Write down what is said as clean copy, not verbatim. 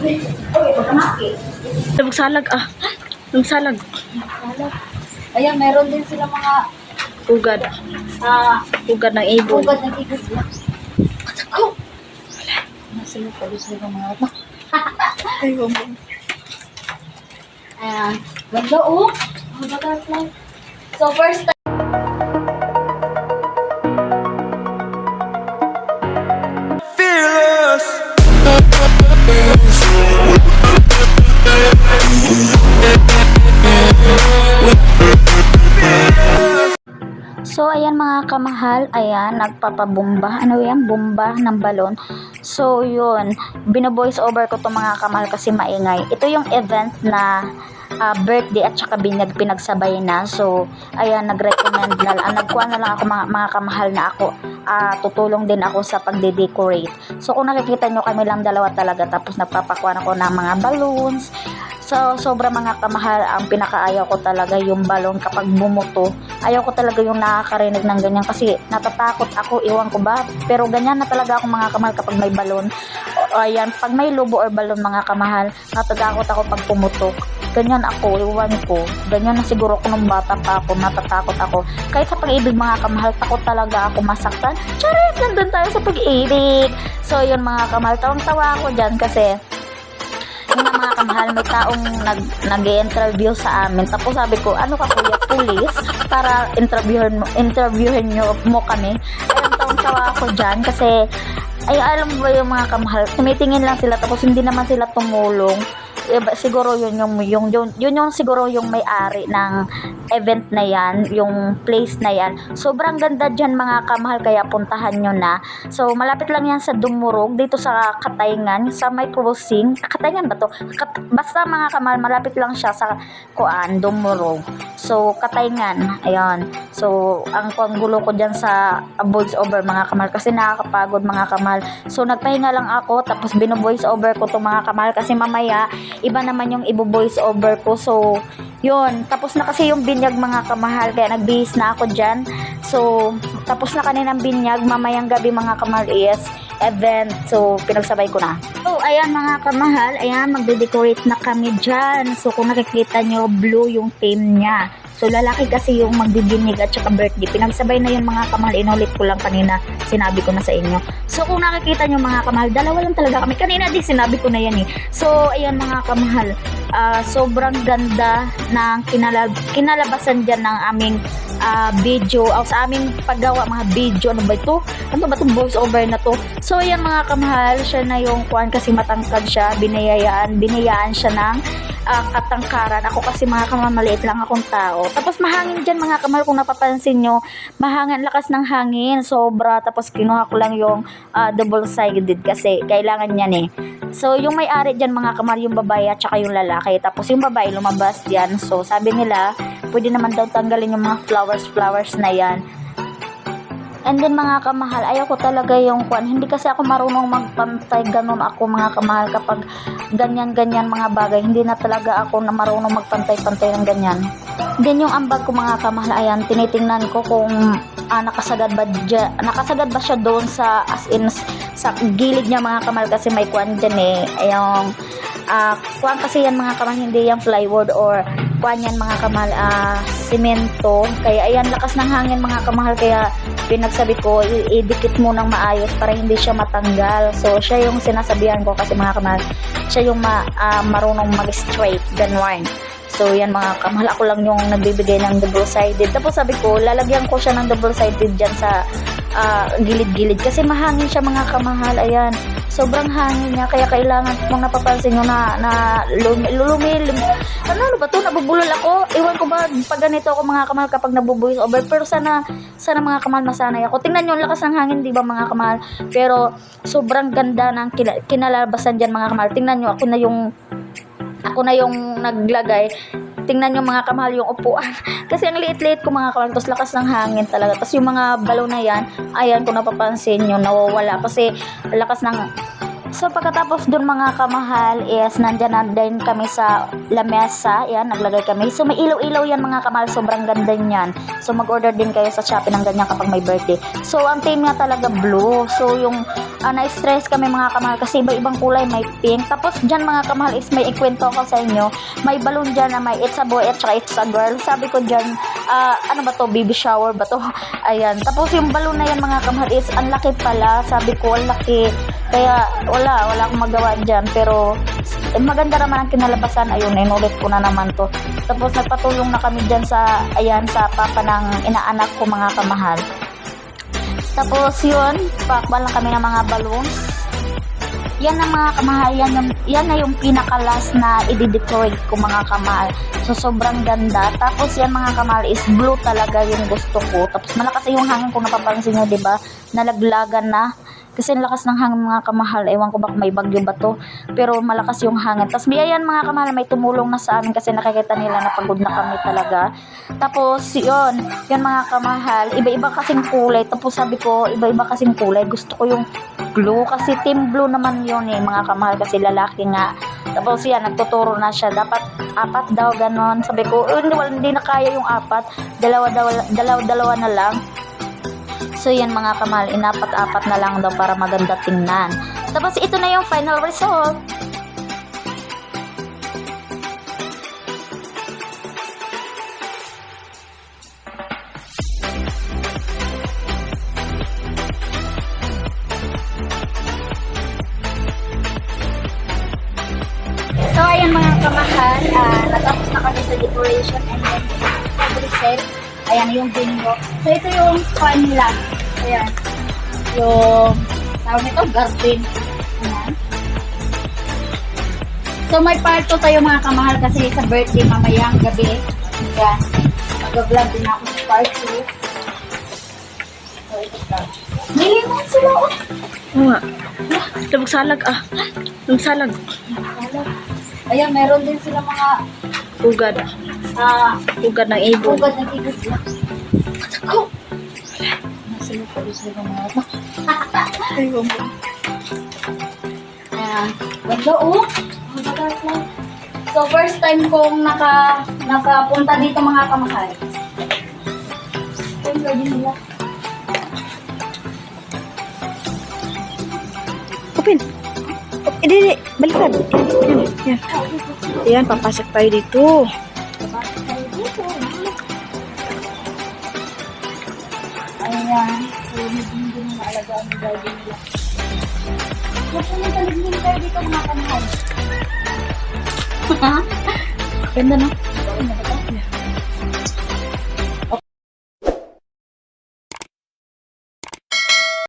Okay, pagkamaki. Magsalag Magsalag. Ayan, meron din sila mga Ugad. Ugad ng ibon. ugad ng ibon. Ako! Nasa iyo, palusay ng mga ito. Ayan. Ganda, oh. Ang butterfly. So, first time. So, ayan mga kamahal, ayan, nagpapabomba. Ano yan? Bomba ng balon. So, yun. Bino-voice over ko to mga kamahal kasi maingay. Ito yung event na birthday at saka binyag pinagsabay na. So, ayan, nag-recommend na, nagkuha na lang ako mga kamahal na ako. Tutulong din ako sa pagde-decorate. So, kung nakikita nyo, kami lang dalawa talaga. Tapos, nagpapakuha ako ng mga balloons. So, sobra mga kamahal, ang pinakaayaw ko talaga yung balon kapag bumuto. Ayaw ko talaga yung nakakarinig ng ganyan kasi natatakot ako, iwan ko ba. Pero ganyan na talaga ako mga kamahal kapag may balon. Ayan, pag may lobo or balon mga kamahal, natatakot ako pag pumutok. Ganyan ako, iwan ko. Ganyan na siguro ko nung bata pa ako, natatakot ako. Kahit sa pag-ibig mga kamahal, takot talaga ako masaktan. Charis, nandun tayo sa pag-ibig. So, yun mga kamahal, tawang-tawa ako dyan kasi yun na mga kamahal, may taong nag-i-interview sa amin. Tapos sabi ko, ano ka kuya, police? Para interviewin mo kami. Ayun, tawang-tawa ako dyan kasi, ay alam mo ba yung mga kamahal, tumitingin lang sila tapos hindi naman sila tumulong. Siguro yun yung siguro yung may-ari ng event na yan, yung place na yan. Sobrang ganda dyan mga kamahal, kaya puntahan nyo na. So malapit lang yan sa Dumurog, dito sa Katayngan, sa may crossing. Katayngan ba to? Basta mga kamahal, malapit lang siya sa Dumurog. So Katayngan, ayan. So ang panggulo ko dyan sa voice over mga kamahal kasi nakakapagod mga kamahal. So nagpahinga lang ako tapos bino-voice over ko to mga kamahal kasi mamaya iba naman yung ibo-voice over ko. So, yun. Tapos na kasi yung binyag mga kamahal. Kaya nagbihis na ako dyan. So, tapos na kaninang binyag. Mamayang gabi mga kamahal is event. So, pinagsabay ko na. So, ayan mga kamahal. Ayan, magde-decorate na kami dyan. So, kung nakikita nyo, blue yung theme niya. So, lalaki kasi yung magbibinig at saka birthday. Pinagsabay na yun mga kamahal. Inulit ko lang kanina. Sinabi ko na sa inyo. So, kung nakikita nyo mga kamahal, dalawa lang talaga kami. Kanina din sinabi ko na yan eh. So, ayan mga kamahal. Sobrang ganda ng kinalabasan dyan ng aming video. Sa aming paggawa mga video. Ano ba ito? Ano ba itong voice over na to? So, ayan mga kamahal. Siya na yung kuwan kasi matangkad siya. Binayaan siya ng katangkaran. Ako kasi mga kamahal, maliit lang akong tao. Tapos mahangin dyan mga kamahal, kung napapansin nyo, mahangin, lakas ng hangin, sobra. Tapos kinuha ko lang yung double-sided kasi kailangan yan eh. So yung may-ari dyan mga kamahal, yung babae at saka yung lalaki. Tapos yung babae lumabas dyan. So sabi nila, pwede naman daw tanggalin yung mga flowers na yan. And then mga kamahal, ayaw ko talaga yung kwan. Hindi kasi ako marunong magpantay. Ganun ako mga kamahal kapag ganyan-ganyan mga bagay. Hindi na talaga ako na marunong magpantay-pantay ng ganyan. Then yung ambag ko mga kamahal, ayan, tinitingnan ko kung nakasagad ba siya doon sa as in sa gilid niya mga kamahal kasi may kwan dyan eh. Ayong kuwan kasi yan mga kamahal, hindi yung plywood or kuwan yan mga kamahal, simento. Kaya ayan, lakas ng hangin mga kamahal, kaya pinagsabi ko idikit mo ng maayos para hindi siya matanggal. So siya yung sinasabihan ko kasi mga kamahal, siya yung marunong mag-straight, ganun. So yan mga kamahal, ako lang yung nagbibigay ng double-sided. Tapos sabi ko, lalagyan ko siya ng double-sided dyan sa gilid-gilid kasi mahangin siya mga kamahal. Ayan, sobrang hangin niya, kaya kailangan kung napapansin nyo na lumilum. Ano ba to? Nabubulol ako. Iwan ko ba pag ganito ako mga kamahal kapag nabubuis over. Pero sana mga kamahal masanay ako. Tingnan nyo, ang lakas ng hangin, di ba mga kamahal? Pero sobrang ganda ng kinalabasan dyan mga kamahal. Tingnan nyo, ako na yung naglagay. Tingnan nyo mga kamahal yung upuan. Kasi ang liit-liit ko mga kamahal. Tapos lakas ng hangin talaga. Tapos yung mga balon na yan, ayan kung napapansin nyo, nawawala. Kasi lakas ng So pagkatapos dun mga kamahal is nandyan na din kami sa lamesa. Yan, naglagay kami. So may ilaw-ilaw yan mga kamahal. Sobrang ganda niyan. So mag-order din kayo sa Shopee ng ganyan kapag may birthday. So ang theme nga talaga blue. So yung na-stress kami mga kamahal kasi iba-ibang kulay. May pink. Tapos dyan mga kamahal is may ikwento ko sa inyo. May balloon dyan na may it's a boy at saka it's a girl. Sabi ko dyan, ano ba to? Baby shower ba to? Ayan. Tapos yung balloon na yan mga kamahal is ang laki pala. Sabi ko, ang laki. Kaya wala akong magawa dyan. Pero maganda naman ang kinalabasan. Ayun, inulit ko na naman to. Tapos nagpatulong na kami dyan sa, ayan, sa papa ng inaanak ko mga kamahal. Tapos yun, pakbal lang kami ng mga balloons. Yan ang mga kamahal, yan na yung pinaka-last na i-decorate ko mga kamahal. So sobrang ganda. Tapos yan mga kamahal is blue talaga yung gusto ko. Tapos malakas yung hangin kung napapansin nyo, diba? Nalaglagan na. Kasi lakas ng hangin mga kamahal. Ewan ko baka may bagyo ba to. Pero malakas yung hangin. Tapos yan mga kamahal, may tumulong na sa amin kasi nakikita nila na pagod na kami talaga. Tapos yun mga kamahal, iba-iba kasing kulay. Tapos sabi ko, iba-iba kasing kulay. Gusto ko yung blue kasi team blue naman yun mga kamahal kasi lalaki nga. Tapos yan, nagtuturo na siya. Dapat 4 daw, ganon. Sabi ko, hindi na kaya yung 4. Dalawa na lang. So yan mga kamahal, inapat-apat na lang daw para maganda tingnan. Tapos ito na yung final result. So, ayan mga kamahal, natapos na kami sa decoration and then every set, ayan yung bingo. So, ito yung fun nila. Ayan. Yung, tawag nito, garden. Ayan. So, may part 2 tayo mga kamahal kasi sa birthday mamayang gabi. Ayan. Mag-vlog din ako sa part 2. So, ito pa. May limon sila, oh. Oo nga. Ito magsalag Magsalag. Ayan, meron din sila mga Ugad. Ugad ng ibon. ugad ng ibon sila. Oh! Sila pa rin sila mga Ayun. ayan. Ganda, oh. So, first time kong nakapunta dito mga kamahal. Ito yung nila. Open. Hindi. Balikan. Yan. Yan, papasok tayo dito. Ayan. So, medyo hindi mo maalagaan yung garden nila. Mapunta tayo dito mga kamahal. Ganda no? Ganda